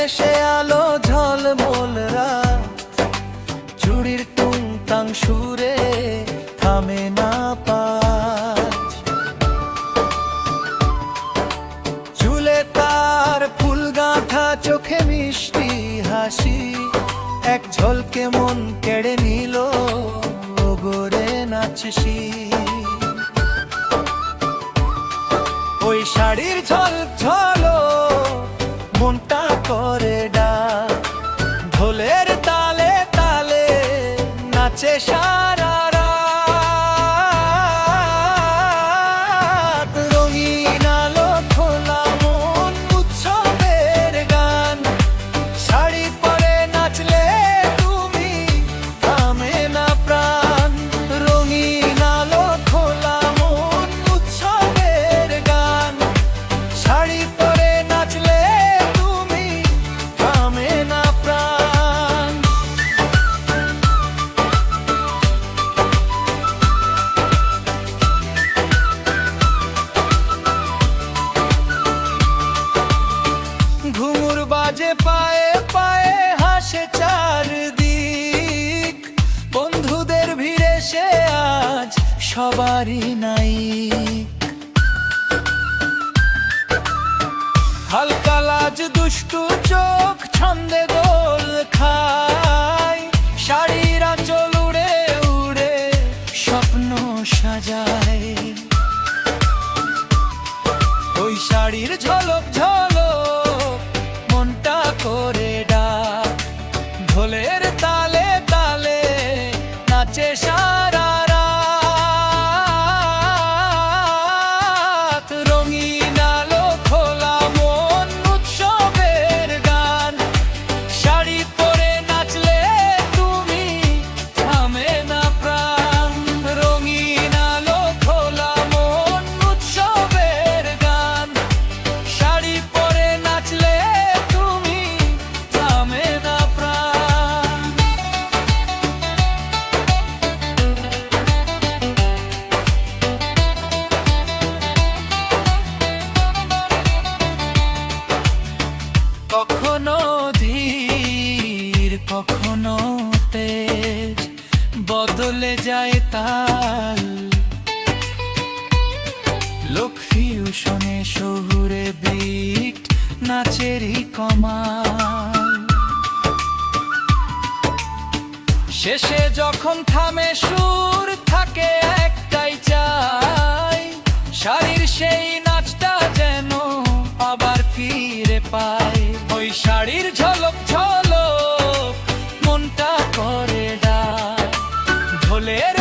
শেষে আলো ঝলমল রাত, চুড়ির টুংটাং সুরে থামে না পাঁচ। চুলে তার ফুল গাঁথা, চোখে মিষ্টি হাসি, এক ঝলকে মন কেড়ে নিল গোরে নাচছি। ওই শাড়ির ঝলক ঝলো মনটা করে ডাক, ঢোলের তালে তালে নাচে সারা রাত। রঙিন আলো খোলা মন, উৎসবের গান, শাড়ি পরে নাচলে তুমি থামে না প্রাণ। রঙিন আলো খোলা মন, উৎসবের গান, শাড়ি পরে নাচলে তুমি থামে না প্রাণ। ঘুঙুর বাজে পায়ে পায়ে, হাসে চারদিক, বন্ধুদের ভিড়ে সে আজ সবারই নাই। হালকা লাজ দুষ্টু চোখ ছন্দে দোল খায়, শাড়ির আঁচল উড়ে উড়ে স্বপ্ন সাজায়। ওই শাড়ির ঝলক ঝলক মনটা করে ডাক, ঢোলের তালে তালে নাচে সারা রাত। রঙিন আলো খোলা মন, উৎসবের গান, শাড়ি পরে নাচলে তুমি থামে না প্রাণ। রঙিন আলো খোলা মন, উৎসবের গান, শাড়ি পরে নাচলে তুমি থামে না প্রাণ। কখনো ধীর কখনো তেজ, বদলে যায় তাল, লোক ফিউশনে শহুরে বিট, নাচেরই কমাল। শেষে যখন থামে সুর, থাকে একটাই চাই, শাড়ির সেই নাচটা যেন আবার ফিরে পায়। ওই শাড়ির ঝলক ঝলক মনটা করে ডাক, ঢোলের